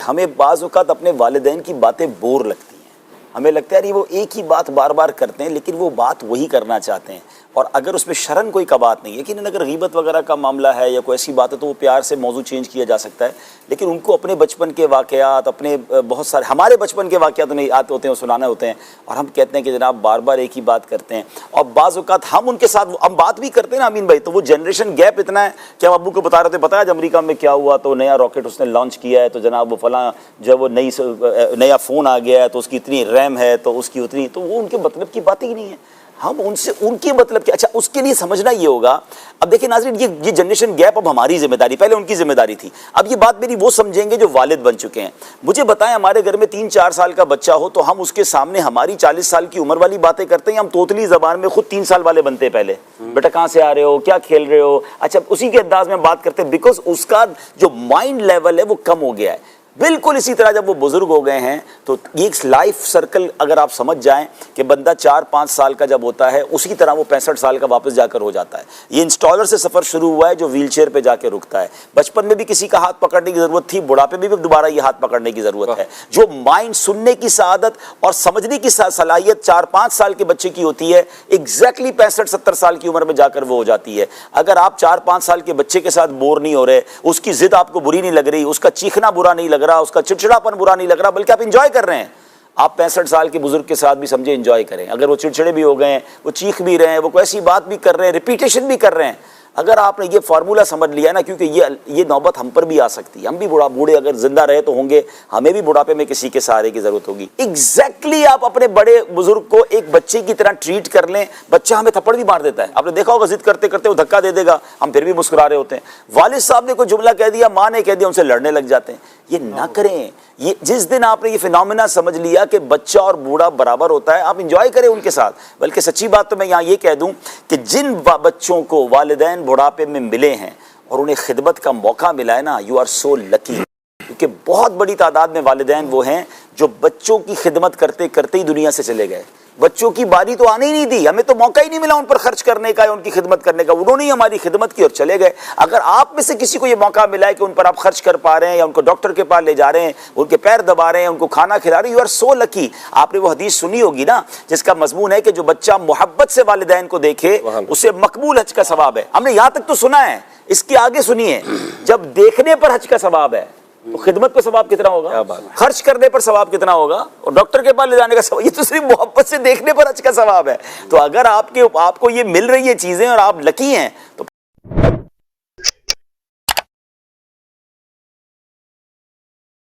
ہمیں بعض اوقات اپنے والدین کی باتیں بور لگتی ہیں، ہمیں لگتا ہے وہ ایک ہی بات بار بار کرتے ہیں لیکن وہ بات وہی کرنا چاہتے ہیں، اور اگر اس میں شرن کوئی کا بات نہیں ہے، یقیناً اگر غیبت وغیرہ کا معاملہ ہے یا کوئی ایسی بات ہے تو وہ پیار سے موضوع چینج کیا جا سکتا ہے، لیکن ان کو اپنے بچپن کے واقعات، اپنے بہت سارے ہمارے بچپن کے واقعات انہیں آتے ہوتے ہیں، سنانے ہوتے ہیں، اور ہم کہتے ہیں کہ جناب بار بار ایک ہی بات کرتے ہیں، اور بعض اوقات ہم ان کے ساتھ ہم بات بھی کرتے ہیں نا امین بھائی، تو وہ جنریشن گیپ اتنا ہے کہ ہم ابو کو بتا رہے تھے، پتہ ہے آج امریکہ میں کیا ہوا، تو نیا راکٹ اس نے لانچ کیا ہے، تو جناب وہ فلاں جب وہ نیا فون آ گیا ہے تو اس کی اتنی ریم ہے تو اس کی اتنی، تو وہ ان کے مطلب کی باتیں ہی نہیں ہیں، ہم ان سے ان کے مطلب کہ اچھا اس کے لیے سمجھنا یہ ہوگا۔ اب دیکھیں ناظرین، یہ جنریشن گیپ اب ہماری ذمہ داری، پہلے ان کی ذمہ داری تھی، اب یہ بات میری وہ سمجھیں گے جو والد بن چکے ہیں۔ مجھے بتائیں، ہمارے گھر میں 3-4 سال کا بچہ ہو تو ہم اس کے سامنے ہماری 40 سال کی عمر والی باتیں کرتے ہیں، ہم توتلی زبان میں خود 3 سال والے بنتے ہیں، پہلے بیٹا کہاں سے آ رہے ہو، کیا کھیل رہے ہو، اچھا اسی کے انداز میں بات کرتے ہیں، بیکاز اس کا جو مائنڈ لیول ہے وہ کم ہو گیا ہے۔ بالکل اسی طرح جب وہ بزرگ ہو گئے ہیں تو یہ لائف سرکل اگر آپ سمجھ جائیں کہ بندہ 4-5 سال کا جب ہوتا ہے اسی طرح وہ 65 سال کا واپس جا کر ہو جاتا ہے۔ یہ انسٹالر سے سفر شروع ہوا ہے جو ویل چیئر پہ جا کے رکتا ہے، بچپن میں بھی کسی کا ہاتھ پکڑنے کی ضرورت تھی، بڑھاپے میں بھی دوبارہ یہ ہاتھ پکڑنے کی ضرورت ہے۔ جو مائنڈ سننے کی سعادت اور سمجھنے کی صلاحیت 4-5 سال کے بچے کی ہوتی ہے، ایگزیکٹلی 65-70 سال کی عمر میں جا کر وہ ہو جاتی ہے۔ اگر آپ 4-5 سال کے بچے کے ساتھ بور نہیں ہو رہے، اس کی ضد آپ کو بری نہیں لگ رہی، اس کا چیخنا برا نہیں لگ رہا، اس کا چڑچڑاپن برا نہیں لگ رہا، بلکہ آپ انجوائے کر رہے ہیں، آپ 65 سال کے بزرگ کے ساتھ بھی سمجھے انجوائے کریں۔ اگر وہ چڑچڑے بھی ہو گئے ہیں، وہ چیخ بھی رہے ہیں، وہ کوئی ایسی بات بھی کر رہے ہیں، ریپیٹیشن بھی کر رہے ہیں، اگر آپ نے یہ فارمولہ سمجھ لیا نا، کیونکہ یہ نوبت ہم پر بھی آ سکتی ہے، ہم بھی بوڑھے اگر زندہ رہے تو ہوں گے، ہمیں بھی بڑھاپے میں کسی کے سہارے کی ضرورت ہوگی۔ ایگزیکٹلی آپ اپنے بڑے بزرگ کو ایک بچے کی طرح ٹریٹ کر لیں، بچہ ہمیں تھپڑ بھی مار دیتا ہے، آپ نے دیکھا ہوگا ضد کرتے کرتے وہ دھکا دے دے گا، ہم پھر بھی مسکرا رہے ہوتے ہیں۔ والد صاحب نے کوئی جملہ کہہ دیا، ماں نے کہہ دیا، ان سے لڑنے لگ جاتے ہیں۔ یہ نہ کریں، یہ جس دن آپ نے یہ فینومینا سمجھ لیا کہ بچہ اور بوڑھا برابر ہوتا ہے، آپ انجوائے کریں ان کے ساتھ۔ بلکہ سچی بات تو میں یہاں یہ کہہ دوں کہ جن بچوں کو والدین بڑھاپے میں ملے ہیں اور انہیں خدمت کا موقع ملا ہے نا، یو آر سو لکی، کیونکہ بہت بڑی تعداد میں والدین وہ ہیں جو بچوں کی خدمت کرتے کرتے ہی دنیا سے چلے گئے، بچوں کی باری تو آنے ہی نہیں دی، ہمیں تو موقع ہی نہیں ملا ان پر خرچ کرنے کا یا ان کی خدمت کرنے کا، انہوں نے ہی ہماری خدمت کی اور چلے گئے۔ اگر آپ میں سے کسی کو یہ موقع ملا ہے کہ ان پر آپ خرچ کر پا رہے ہیں یا ان کو ڈاکٹر کے پاس لے جا رہے ہیں، ان کے پیر دبا رہے ہیں، ان کو کھانا کھلا رہے ہیں، یو آر سو لکی۔ آپ نے وہ حدیث سنی ہوگی نا جس کا مضمون ہے کہ جو بچہ محبت سے والدین کو دیکھے اسے مقبول حج کا ثواب ہے۔ ہم نے یہاں تک تو سنا ہے، اس کے آگے سنیے، جب دیکھنے پر حج کا ثواب ہے تو خدمت پہ ثواب کتنا ہوگا، خرچ کرنے پر ثواب کتنا ہوگا، اور ڈاکٹر کے پاس لے جانے کا ثواب، یہ تو صرف محبت سے دیکھنے پر حج کا ثواب ہے۔ تو اگر آپ کو یہ مل رہی ہے چیزیں اور آپ لکی ہیں تو